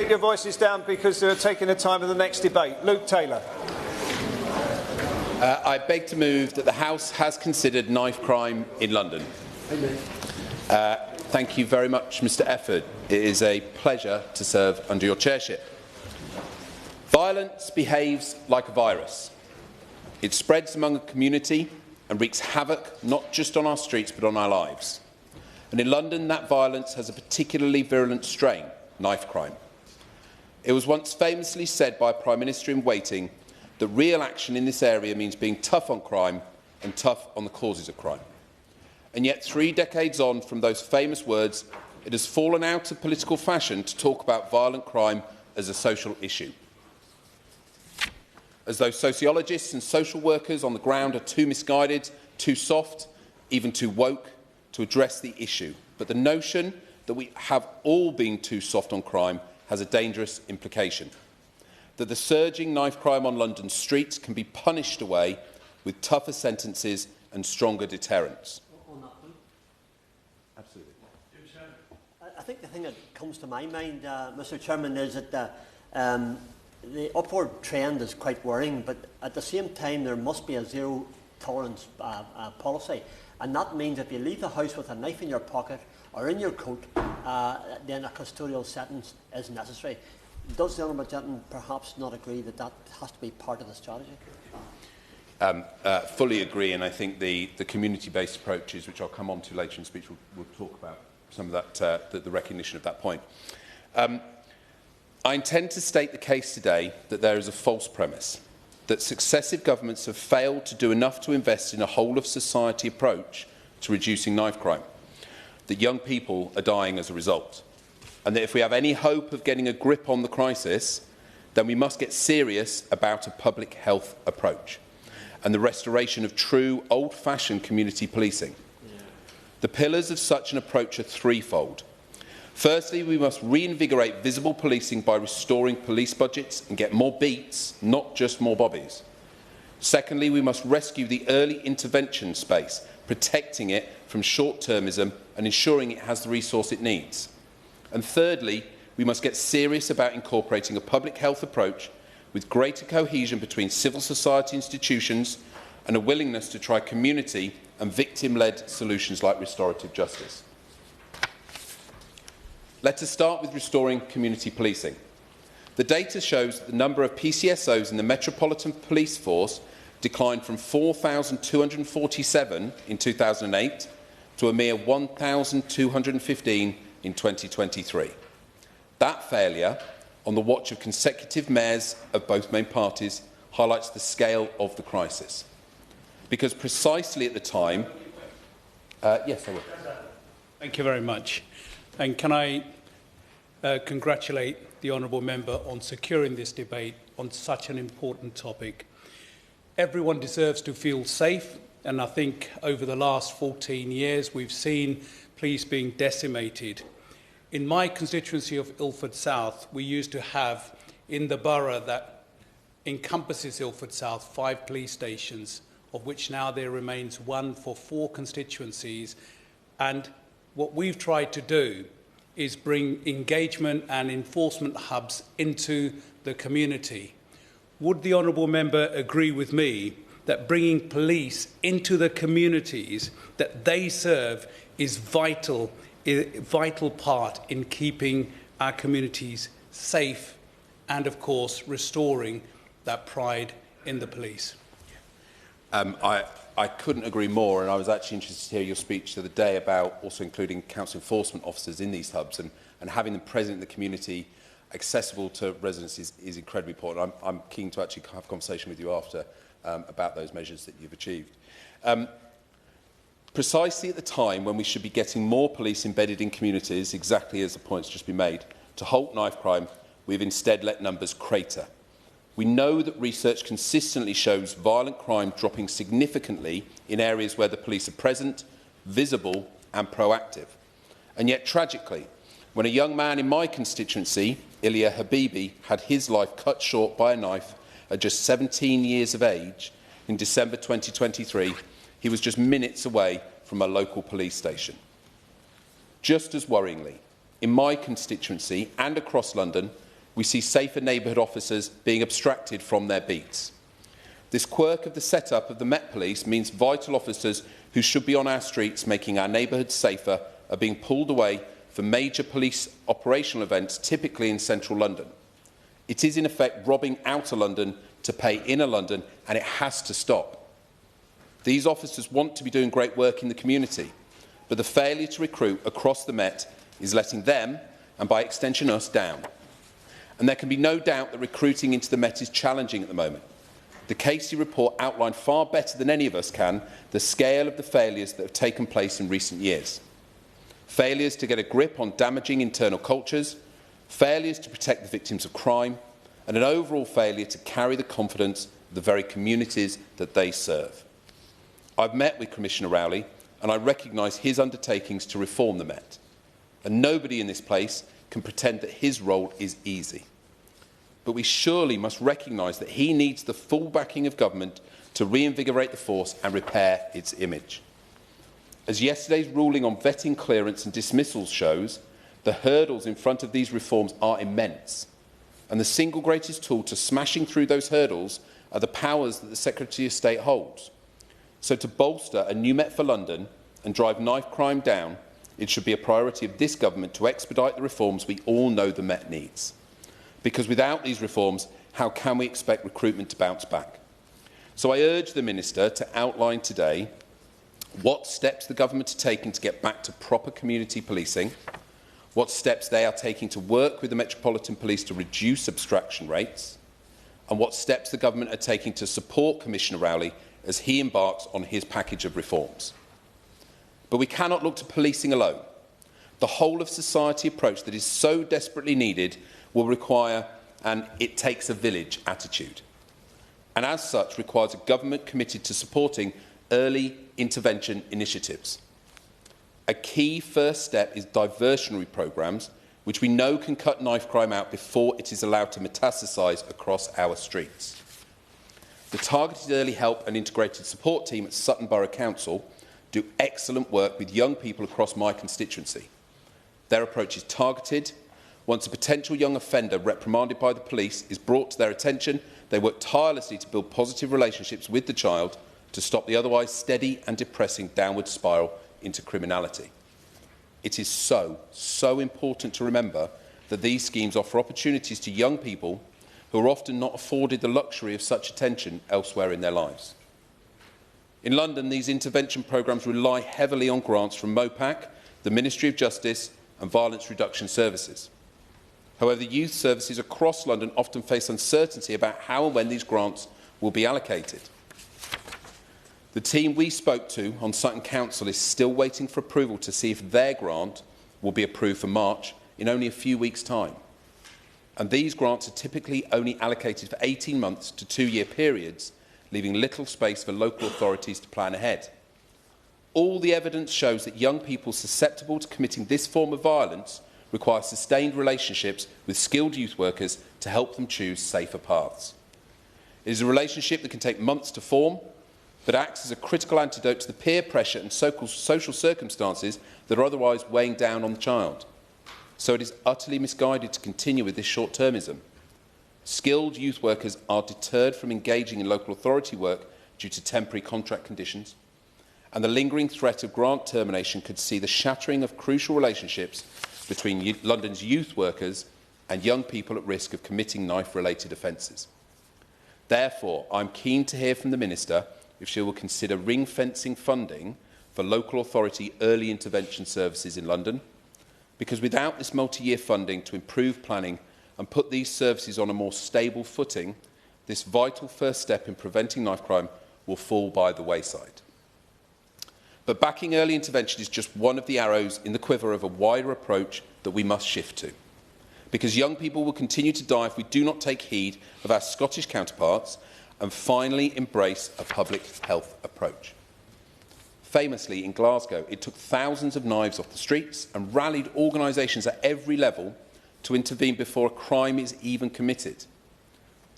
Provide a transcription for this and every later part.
Keep your voices down because they're taking the time of the next debate. Luke Taylor. I beg to move that the House has considered knife crime in London. Thank you very much, Mr Efford. It is a pleasure to serve under your chairship. Violence behaves like a virus. It spreads among a community and wreaks havoc not just on our streets but on our lives. And in London, that violence has a particularly virulent strain, knife crime. It was once famously said by a Prime Minister in waiting that real action in this area means being tough on crime and tough on the causes of crime. And yet, 3 decades on from those famous words, it has fallen out of political fashion to talk about violent crime as a social issue. As though sociologists and social workers on the ground are too misguided, too soft, even too woke to address the issue. But the notion that we have all been too soft on crime has a dangerous implication. That the surging knife crime on London streets can be punished away with tougher sentences and stronger deterrents. Absolutely. I think the thing that comes to my mind, Mr Chairman, is that the upward trend is quite worrying, but at the same time there must be a zero tolerance policy. And that means if you leave the house with a knife in your pocket or in your coat, then a custodial sentence is necessary. Does the Honourable Gentleman perhaps not agree that that has to be part of the strategy? Fully agree, and I think the community-based approaches, which I'll come on to later in speech, will talk about some of that, the recognition of that point. I intend to state the case today that there is a false premise, that successive governments have failed to do enough to invest in a whole-of-society approach to reducing knife crime, that young people are dying as a result, and that if we have any hope of getting a grip on the crisis, then we must get serious about a public health approach and the restoration of true old-fashioned community policing. The pillars of such an approach are threefold. Firstly, we must reinvigorate visible policing by restoring police budgets and get more beats, not just more bobbies. Secondly, we must rescue the early intervention space, protecting it from short-termism and ensuring it has the resource it needs. And thirdly, we must get serious about incorporating a public health approach with greater cohesion between civil society institutions and a willingness to try community and victim-led solutions like restorative justice. Let us start with restoring community policing. The data shows that the number of PCSOs in the Metropolitan Police Force declined from 4,247 in 2008 to a mere 1,215 in 2023. That failure, on the watch of consecutive mayors of both main parties, highlights the scale of the crisis. Because precisely at the time... yes, I will. Thank you very much. And can I congratulate the honourable member on securing this debate on such an important topic. Everyone deserves to feel safe, and I think over the last 14 years we've seen police being decimated. In my constituency of Ilford South, we used to have in the borough that encompasses Ilford South 5 police stations, of which now there remains 1 for 4 constituencies. And what we've tried to do is bring engagement and enforcement hubs into the community. Would the honourable member agree with me that bringing police into the communities that they serve is a vital part in keeping our communities safe and, of course, restoring that pride in the police? I couldn't agree more, and I was actually interested to hear your speech the other day about also including council enforcement officers in these hubs and having them present in the community, accessible to residents is incredibly important. I'm keen to actually have a conversation with you after about those measures that you've achieved. Precisely at the time when we should be getting more police embedded in communities, exactly as the point's just been made, to halt knife crime, we've instead let numbers crater. We know that research consistently shows violent crime dropping significantly in areas where the police are present, visible and proactive. And yet, tragically, when a young man in my constituency, Ilya Habibi, had his life cut short by a knife at just 17 years of age in December 2023, he was just minutes away from a local police station. Just as worryingly, in my constituency and across London, we see safer neighbourhood officers being abstracted from their beats. This quirk of the setup of the Met Police means vital officers who should be on our streets making our neighbourhoods safer are being pulled away for major police operational events, typically in central London. It is in effect robbing outer London to pay inner London, and it has to stop. These officers want to be doing great work in the community, but the failure to recruit across the Met is letting them, and by extension us, down. And there can be no doubt that recruiting into the Met is challenging at the moment. The Casey report outlined far better than any of us can the scale of the failures that have taken place in recent years. Failures to get a grip on damaging internal cultures, failures to protect the victims of crime, and an overall failure to carry the confidence of the very communities that they serve. I've met with Commissioner Rowley, and I recognise his undertakings to reform the Met. And nobody in this place can pretend that his role is easy. But we surely must recognise that he needs the full backing of government to reinvigorate the force and repair its image. As yesterday's ruling on vetting clearance and dismissals shows, the hurdles in front of these reforms are immense. And the single greatest tool to smashing through those hurdles are the powers that the Secretary of State holds. So to bolster a new Met for London and drive knife crime down, it should be a priority of this government to expedite the reforms we all know the Met needs. Because without these reforms, how can we expect recruitment to bounce back? So I urge the Minister to outline today what steps the government are taking to get back to proper community policing, what steps they are taking to work with the Metropolitan Police to reduce abstraction rates, and what steps the government are taking to support Commissioner Rowley as he embarks on his package of reforms. But we cannot look to policing alone. The whole of society approach that is so desperately needed will require an it takes a village attitude, and as such requires a government committed to supporting early intervention initiatives. A key first step is diversionary programmes, which we know can cut knife crime out before it is allowed to metastasise across our streets. The Targeted Early Help and Integrated Support team at Sutton Borough Council do excellent work with young people across my constituency. Their approach is targeted. Once a potential young offender reprimanded by the police is brought to their attention, they work tirelessly to build positive relationships with the child to stop the otherwise steady and depressing downward spiral into criminality. It is so important to remember that these schemes offer opportunities to young people who are often not afforded the luxury of such attention elsewhere in their lives. In London, these intervention programmes rely heavily on grants from MOPAC, the Ministry of Justice and Violence Reduction Services. However, the youth services across London often face uncertainty about how and when these grants will be allocated. The team we spoke to on Sutton Council is still waiting for approval to see if their grant will be approved for March in only a few weeks' time. And these grants are typically only allocated for 18 months to 2-year periods, leaving little space for local authorities to plan ahead. All the evidence shows that young people susceptible to committing this form of violence require sustained relationships with skilled youth workers to help them choose safer paths. It is a relationship that can take months to form, but acts as a critical antidote to the peer pressure and social circumstances that are otherwise weighing down on the child. So it is utterly misguided to continue with this short-termism. Skilled youth workers are deterred from engaging in local authority work due to temporary contract conditions, and the lingering threat of grant termination could see the shattering of crucial relationships between London's youth workers and young people at risk of committing knife-related offences. Therefore, I'm keen to hear from the Minister if she will consider ring-fencing funding for local authority early intervention services in London, because without this multi-year funding to improve planning and put these services on a more stable footing, this vital first step in preventing knife crime will fall by the wayside. But backing early intervention is just one of the arrows in the quiver of a wider approach that we must shift to, because young people will continue to die if we do not take heed of our Scottish counterparts and finally embrace a public health approach. Famously, in Glasgow, it took thousands of knives off the streets and rallied organisations at every level to intervene before a crime is even committed.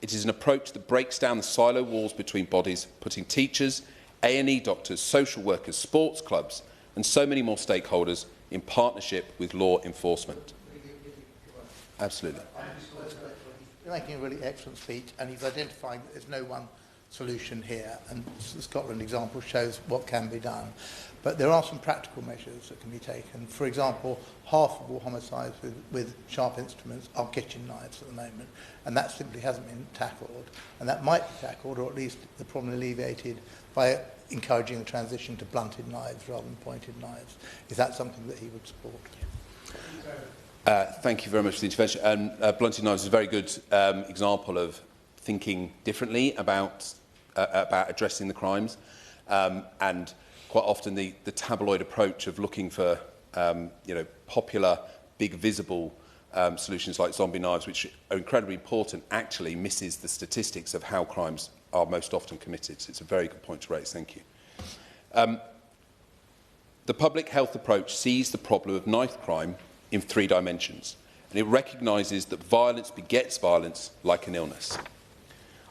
It is an approach that breaks down the silo walls between bodies, putting teachers, A&E doctors, social workers, sports clubs and so many more stakeholders in partnership with law enforcement. Absolutely. You're making a really excellent speech, and he's identifying that there's no one solution here, and the Scotland example shows what can be done. But there are some practical measures that can be taken. For example, half of all homicides with sharp instruments are kitchen knives at the moment, and that simply hasn't been tackled. And that might be tackled, or at least the problem alleviated, by encouraging the transition to blunted knives rather than pointed knives. Is that something that he would support? Thank you very much for the intervention. And blunted knives is a very good example of thinking differently about addressing the crimes, and quite often the tabloid approach of looking for popular, big, visible solutions like zombie knives, which are incredibly important, actually misses the statistics of how crimes are most often committed. So it's a very good point to raise. Thank you. The public health approach sees the problem of knife crime in 3 dimensions, and it recognises that violence begets violence like an illness.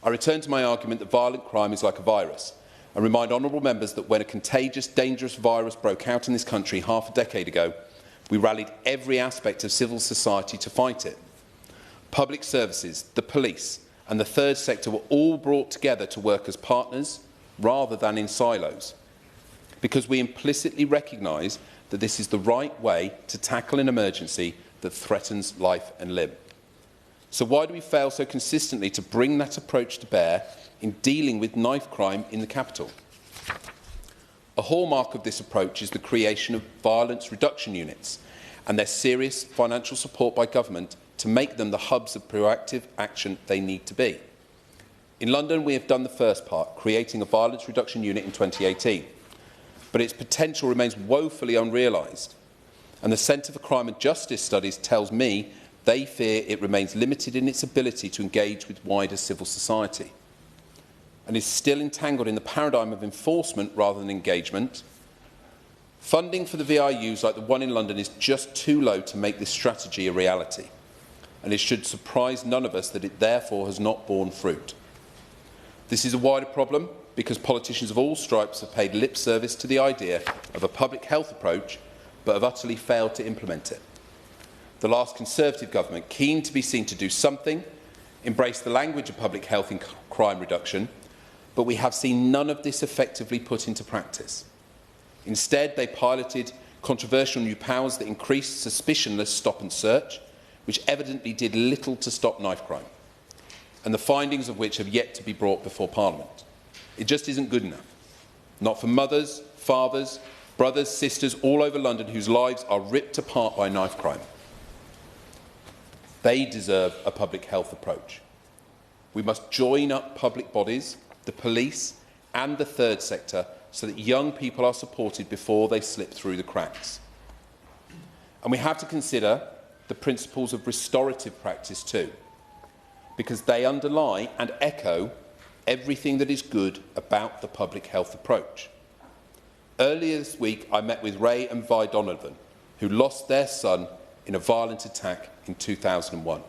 I return to my argument that violent crime is like a virus, and remind honourable members that when a contagious, dangerous virus broke out in this country half a decade ago, we rallied every aspect of civil society to fight it. Public services, the police and the third sector were all brought together to work as partners rather than in silos, because we implicitly recognise that this is the right way to tackle an emergency that threatens life and limb. So why do we fail so consistently to bring that approach to bear in dealing with knife crime in the capital? A hallmark of this approach is the creation of violence reduction units and their serious financial support by government to make them the hubs of proactive action they need to be. In London, we have done the first part, creating a violence reduction unit in 2018. But its potential remains woefully unrealised. And the Centre for Crime and Justice Studies tells me they fear it remains limited in its ability to engage with wider civil society, and is still entangled in the paradigm of enforcement rather than engagement. Funding for the VRUs like the one in London is just too low to make this strategy a reality, and it should surprise none of us that it therefore has not borne fruit. This is a wider problem because politicians of all stripes have paid lip service to the idea of a public health approach but have utterly failed to implement it. The last Conservative government, keen to be seen to do something, embraced the language of public health in crime reduction, but we have seen none of this effectively put into practice. Instead, they piloted controversial new powers that increased suspicionless stop and search, which evidently did little to stop knife crime, and the findings of which have yet to be brought before Parliament. It just isn't good enough. Not for mothers, fathers, brothers, sisters all over London whose lives are ripped apart by knife crime. They deserve a public health approach. We must join up public bodies, the police and the third sector so that young people are supported before they slip through the cracks. And we have to consider the principles of restorative practice too, because they underlie and echo everything that is good about the public health approach. Earlier this week, I met with Ray and Vi Donovan, who lost their son in a violent attack in 2001.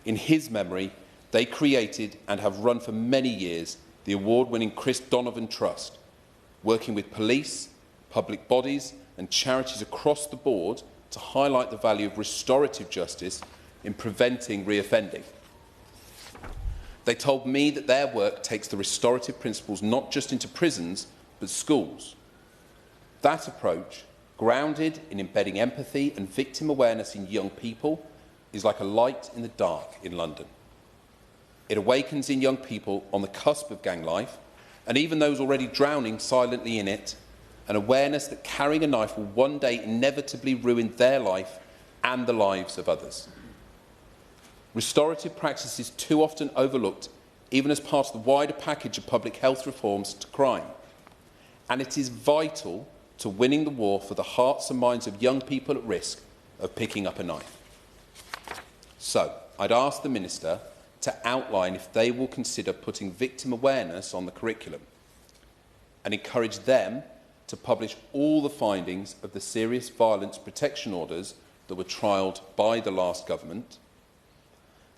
In his memory, they created and have run for many years the award-winning Chris Donovan Trust, working with police, public bodies and charities across the board to highlight the value of restorative justice in preventing reoffending. They told me that their work takes the restorative principles not just into prisons, but schools. That approach, grounded in embedding empathy and victim awareness in young people, is like a light in the dark in London. It awakens in young people on the cusp of gang life, and even those already drowning silently in it, an awareness that carrying a knife will one day inevitably ruin their life and the lives of others. Restorative practice is too often overlooked, even as part of the wider package of public health reforms to crime. And it is vital to winning the war for the hearts and minds of young people at risk of picking up a knife. So, I'd ask the Minister to outline if they will consider putting victim awareness on the curriculum and encourage them to publish all the findings of the serious violence protection orders that were trialled by the last government,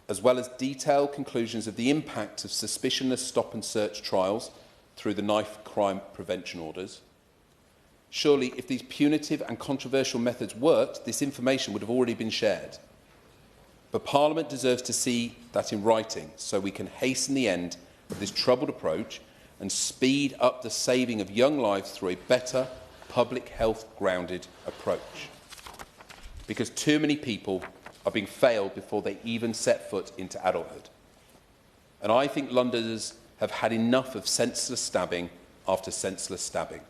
as well as detailed conclusions of the impact of suspicionless stop and search trials through the knife crime prevention orders. Surely, if these punitive and controversial methods worked, this information would have already been shared. But Parliament deserves to see that in writing so we can hasten the end of this troubled approach and speed up the saving of young lives through a better public health grounded approach. Because too many people are being failed before they even set foot into adulthood. And I think Londoners have had enough of senseless stabbing after senseless stabbing.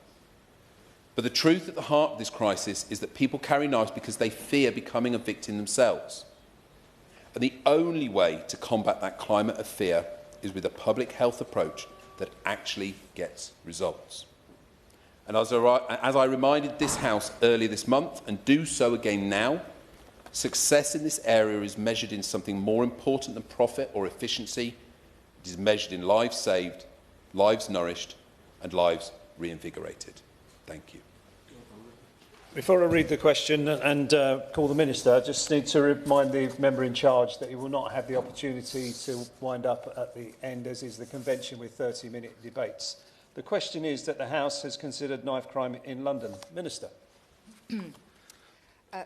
But the truth at the heart of this crisis is that people carry knives because they fear becoming a victim themselves. And the only way to combat that climate of fear is with a public health approach that actually gets results. And as I reminded this House earlier this month, and do so again now, success in this area is measured in something more important than profit or efficiency. It is measured in lives saved, lives nourished, and lives reinvigorated. Thank you. Before I read the question and call the Minister, I just need to remind the member in charge that he will not have the opportunity to wind up at the end, as is the convention with 30-minute debates. The question is that the House has considered knife crime in London. Minister.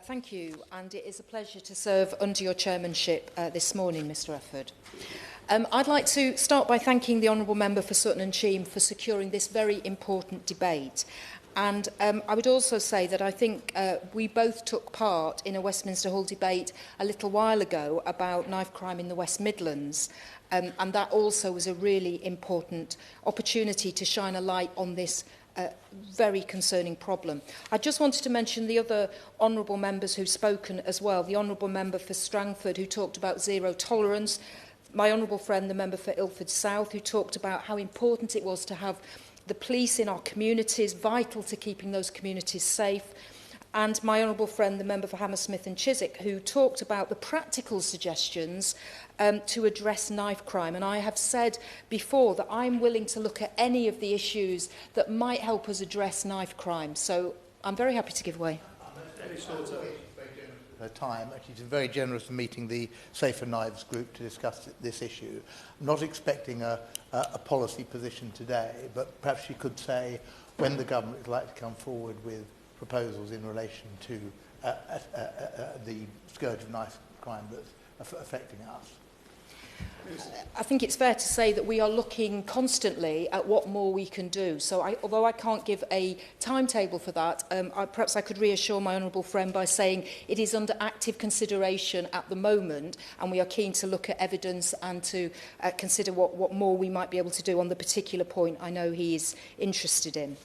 Thank you, and it is a pleasure to serve under your chairmanship this morning, Mr Efford. I'd like to start by thanking the Honourable Member for Sutton and Cheam for securing this very important debate. And I would also say that I think we both took part in a Westminster Hall debate a little while ago about knife crime in the West Midlands. And that also was a really important opportunity to shine a light on this very concerning problem. I just wanted to mention the other honourable members who've spoken as well. The honourable member for Strangford, who talked about zero tolerance. My honourable friend, the member for Ilford South, who talked about how important it was to have the police in our communities, vital to keeping those communities safe. And my honourable friend, the member for Hammersmith and Chiswick, who talked about the practical suggestions to address knife crime. And I have said before that I'm willing to look at any of the issues that might help us address knife crime. So I'm very happy to give way. Her time. She's very generous in meeting the Safer Knives group to discuss this issue. I'm not expecting a policy position today, but perhaps she could say when the government would like to come forward with proposals in relation to the scourge of knife crime that's affecting us. I think it's fair to say that we are looking constantly at what more we can do. So although I can't give a timetable for that, perhaps I could reassure my honourable friend by saying it is under active consideration at the moment, and we are keen to look at evidence and to consider what more we might be able to do on the particular point I know he is interested in.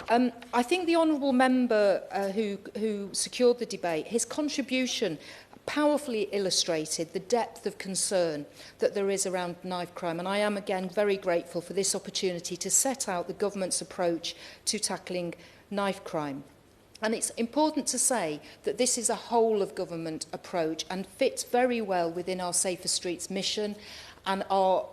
I think the honourable member who secured the debate, his contribution powerfully illustrated the depth of concern that there is around knife crime, and I am again very grateful for this opportunity to set out the government's approach to tackling knife crime. And it's important to say that this is a whole of government approach and fits very well within our Safer Streets mission and our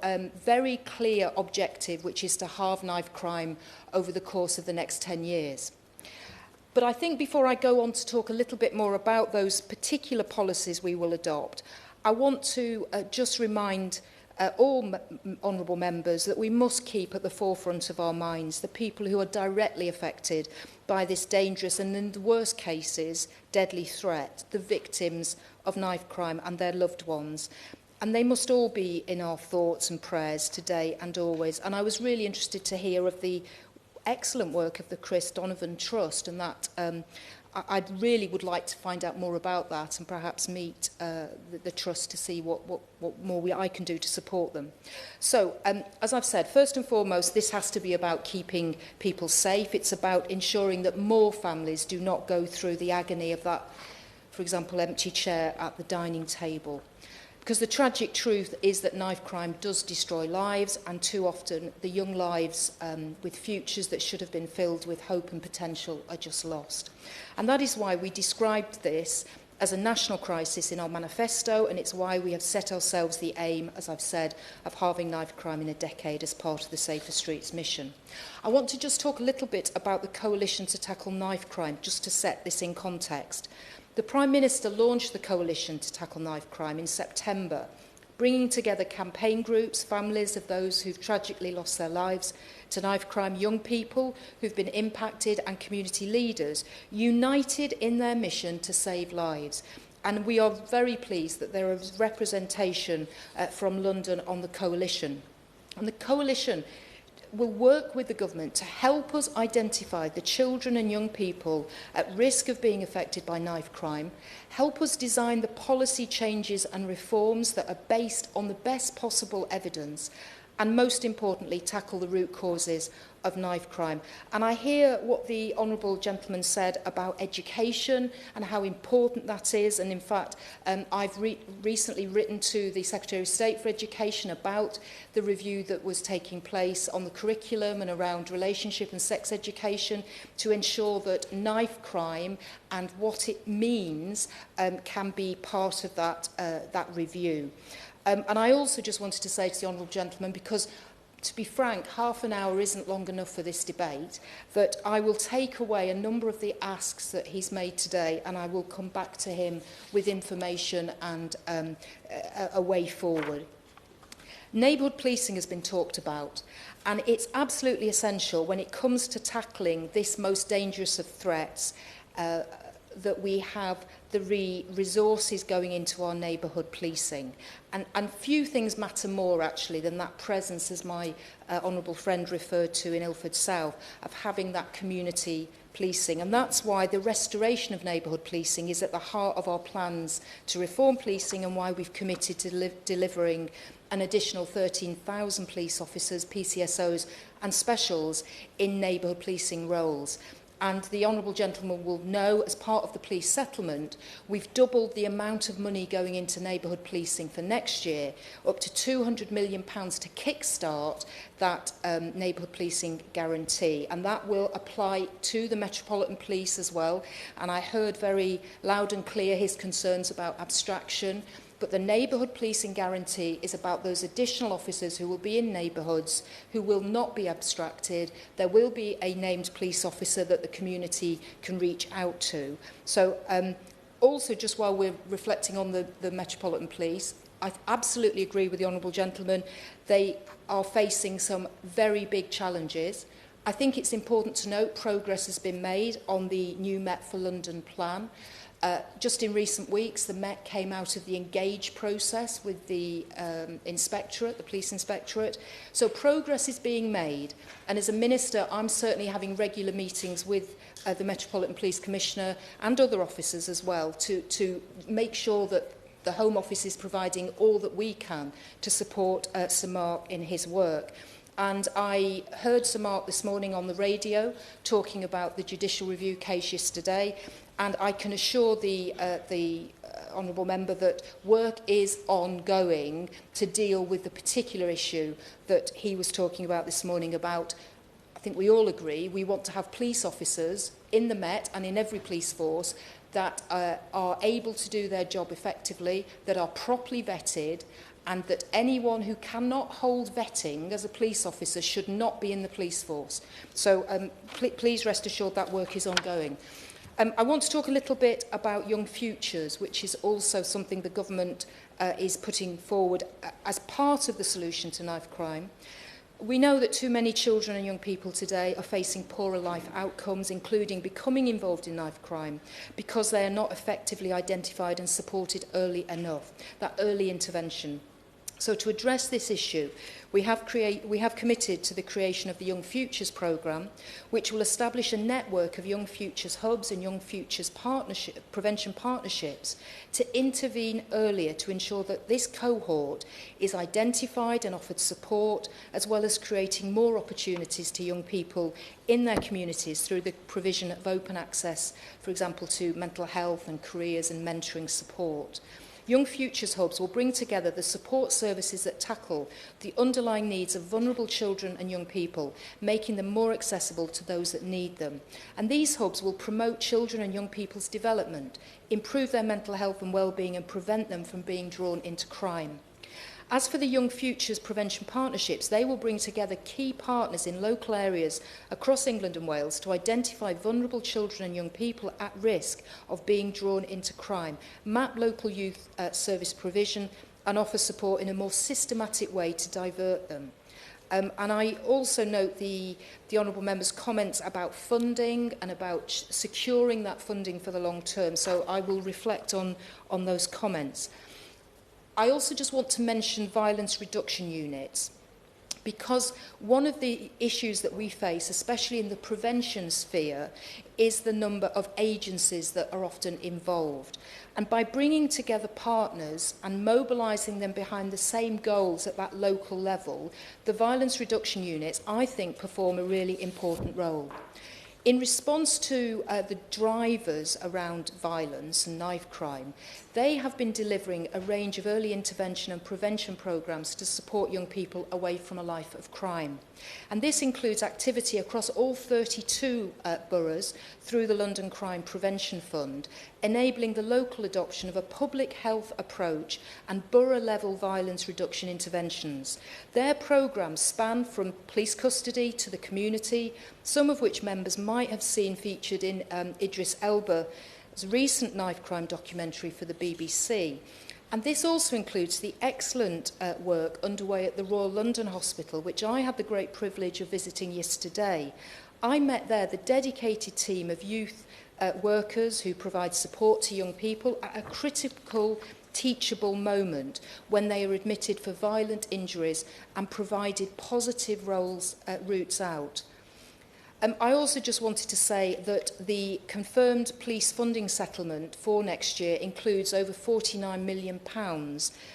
very clear objective, which is to halve knife crime over the course of the next 10 years. But I think before I go on to talk a little bit more about those particular policies we will adopt, I want to just remind all honourable members that we must keep at the forefront of our minds the people who are directly affected by this dangerous and, in the worst cases, deadly threat, the victims of knife crime and their loved ones. And they must all be in our thoughts and prayers today and always. And I was really interested to hear of the excellent work of the Chris Donovan Trust, and that I really would like to find out more about that and perhaps meet the Trust to see what more I can do to support them. So, as I've said, first and foremost, this has to be about keeping people safe. It's about ensuring that more families do not go through the agony of that, for example, empty chair at the dining table. Because the tragic truth is that knife crime does destroy lives, and too often the young lives with futures that should have been filled with hope and potential are just lost. And that is why we described this as a national crisis in our manifesto, and it's why we have set ourselves the aim, as I've said, of halving knife crime in a decade as part of the Safer Streets mission. I want to just talk a little bit about the Coalition to Tackle Knife Crime, just to set this in context. The Prime Minister launched the Coalition to Tackle Knife Crime in September, bringing together campaign groups, families of those who've tragically lost their lives to knife crime, young people who've been impacted, and community leaders, united in their mission to save lives. And we are very pleased that there is representation from London on the coalition. And the coalition will work with the government to help us identify the children and young people at risk of being affected by knife crime, help us design the policy changes and reforms that are based on the best possible evidence, and most importantly, tackle the root causes of knife crime. And I hear what the Honourable Gentleman said about education and how important that is. And in fact, I've recently written to the Secretary of State for Education about the review that was taking place on the curriculum and around relationship and sex education to ensure that knife crime and what it means can be part of that review. And I also just wanted to say to the Honourable Gentleman, because to be frank, half an hour isn't long enough for this debate, that I will take away a number of the asks that he's made today and I will come back to him with information and a way forward. Neighbourhood policing has been talked about, and it's absolutely essential when it comes to tackling this most dangerous of threats that we have the resources going into our neighbourhood policing. And few things matter more, actually, than that presence, as my honourable friend referred to in Ilford South, of having that community policing. And that's why the restoration of neighbourhood policing is at the heart of our plans to reform policing, and why we've committed to delivering an additional 13,000 police officers, PCSOs and specials in neighbourhood policing roles. And the Honourable Gentleman will know, as part of the police settlement, we've doubled the amount of money going into neighbourhood policing for next year, up to £200 million to kickstart that neighbourhood policing guarantee. And that will apply to the Metropolitan Police as well. And I heard very loud and clear his concerns about abstraction. But the neighbourhood policing guarantee is about those additional officers who will be in neighbourhoods who will not be abstracted. There will be a named police officer that the community can reach out to. So also, just while we're reflecting on the Metropolitan Police, I absolutely agree with the Honourable Gentleman. They are facing some very big challenges. I think it's important to note progress has been made on the new Met for London plan. Just in recent weeks, the Met came out of the engage process with the inspectorate, the police inspectorate. So progress is being made. And as a minister, I'm certainly having regular meetings with the Metropolitan Police Commissioner and other officers as well to make sure that the Home Office is providing all that we can to support Sir Mark in his work. And I heard Sir Mark this morning on the radio talking about the judicial review case yesterday. And I can assure the honourable member that work is ongoing to deal with the particular issue that he was talking about this morning about. I think we all agree we want to have police officers in the Met and in every police force that are able to do their job effectively, that are properly vetted, and that anyone who cannot hold vetting as a police officer should not be in the police force. So please rest assured that work is ongoing. I want to talk a little bit about Young Futures, which is also something the government is putting forward as part of the solution to knife crime. We know that too many children and young people today are facing poorer life outcomes, including becoming involved in knife crime, because they are not effectively identified and supported early enough, that early intervention. So to address this issue, we have committed to the creation of the Young Futures programme, which will establish a network of Young Futures hubs and Young Futures prevention partnerships to intervene earlier to ensure that this cohort is identified and offered support, as well as creating more opportunities to young people in their communities through the provision of open access, for example, to mental health and careers and mentoring support. Young Futures Hubs will bring together the support services that tackle the underlying needs of vulnerable children and young people, making them more accessible to those that need them. And these hubs will promote children and young people's development, improve their mental health and well-being, and prevent them from being drawn into crime. As for the Young Futures Prevention Partnerships, they will bring together key partners in local areas across England and Wales to identify vulnerable children and young people at risk of being drawn into crime, map local youth service provision, and offer support in a more systematic way to divert them. And I also note the honourable member's comments about funding and about securing that funding for the long term. So I will reflect on those comments. I also just want to mention violence reduction units, because one of the issues that we face, especially in the prevention sphere, is the number of agencies that are often involved. And by bringing together partners and mobilising them behind the same goals at that local level, the violence reduction units, I think, perform a really important role. In response to the drivers around violence and knife crime, they have been delivering a range of early intervention and prevention programmes to support young people away from a life of crime. And this includes activity across all 32 boroughs through the London Crime Prevention Fund, enabling the local adoption of a public health approach and borough-level violence reduction interventions. Their programmes span from police custody to the community, some of which members might have seen featured in Idris Elba's recent knife crime documentary for the BBC. And this also includes the excellent work underway at the Royal London Hospital, which I had the great privilege of visiting yesterday. I met there the dedicated team of youth workers who provide support to young people at a critical, teachable moment when they are admitted for violent injuries and provided positive routes out. I also just wanted to say that the confirmed police funding settlement for next year includes over £49 million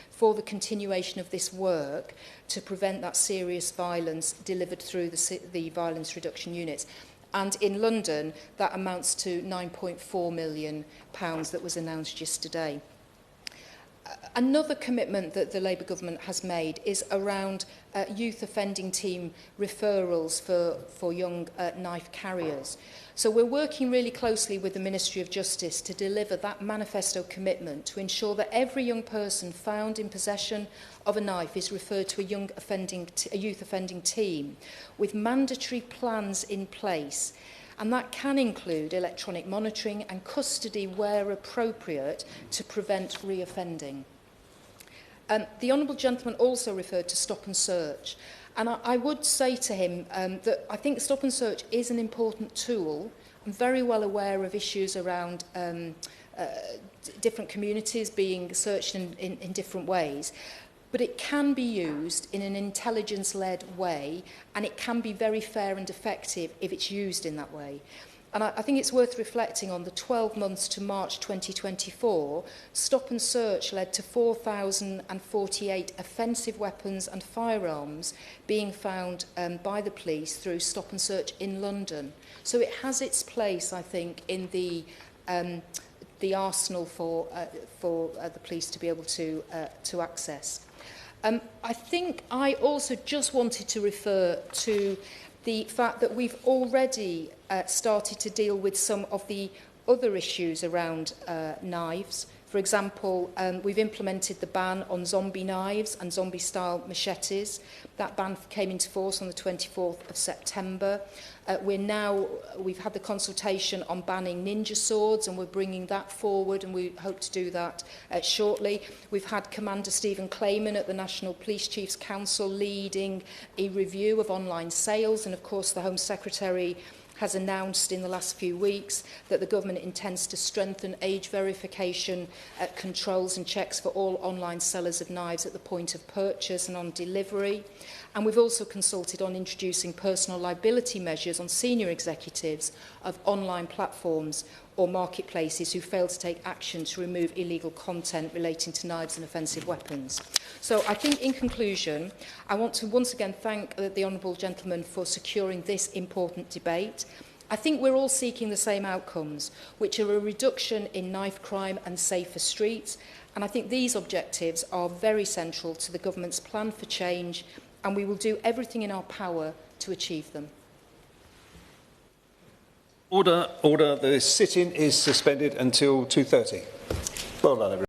for the continuation of this work to prevent that serious violence delivered through the violence reduction units. And in London, that amounts to £9.4 million that was announced yesterday. Another commitment that the Labour government has made is around youth offending team referrals for young knife carriers. So we're working really closely with the Ministry of Justice to deliver that manifesto commitment to ensure that every young person found in possession of a knife is referred to a youth offending team with mandatory plans in place. And that can include electronic monitoring and custody where appropriate to prevent reoffending. The Honourable Gentleman also referred to stop and search. And I would say to him that I think stop and search is an important tool. I'm very well aware of issues around different communities being searched in different ways. But it can be used in an intelligence-led way, and it can be very fair and effective if it's used in that way. And I think it's worth reflecting on the 12 months to March 2024, stop and search led to 4,048 offensive weapons and firearms being found by the police through stop and search in London. So it has its place, I think, in the arsenal for the police to be able to access. I think I also just wanted to refer to the fact that we've already started to deal with some of the other issues around knives. For example, we've implemented the ban on zombie knives and zombie-style machetes. That ban came into force on the 24th of September. We've had the consultation on banning ninja swords, and we're bringing that forward, and we hope to do that shortly. We've had Commander Stephen Clayman at the National Police Chiefs Council leading a review of online sales, and of course the Home Secretary has announced in the last few weeks that the government intends to strengthen age verification controls and checks for all online sellers of knives at the point of purchase and on delivery. And we've also consulted on introducing personal liability measures on senior executives of online platforms or marketplaces who fail to take action to remove illegal content relating to knives and offensive weapons. So I think, in conclusion, I want to once again thank the Honourable Gentleman for securing this important debate. I think we're all seeking the same outcomes, which are a reduction in knife crime and safer streets. And I think these objectives are very central to the government's plan for change, and we will do everything in our power to achieve them. Order. The sitting is suspended until 2:30. Well done, everyone.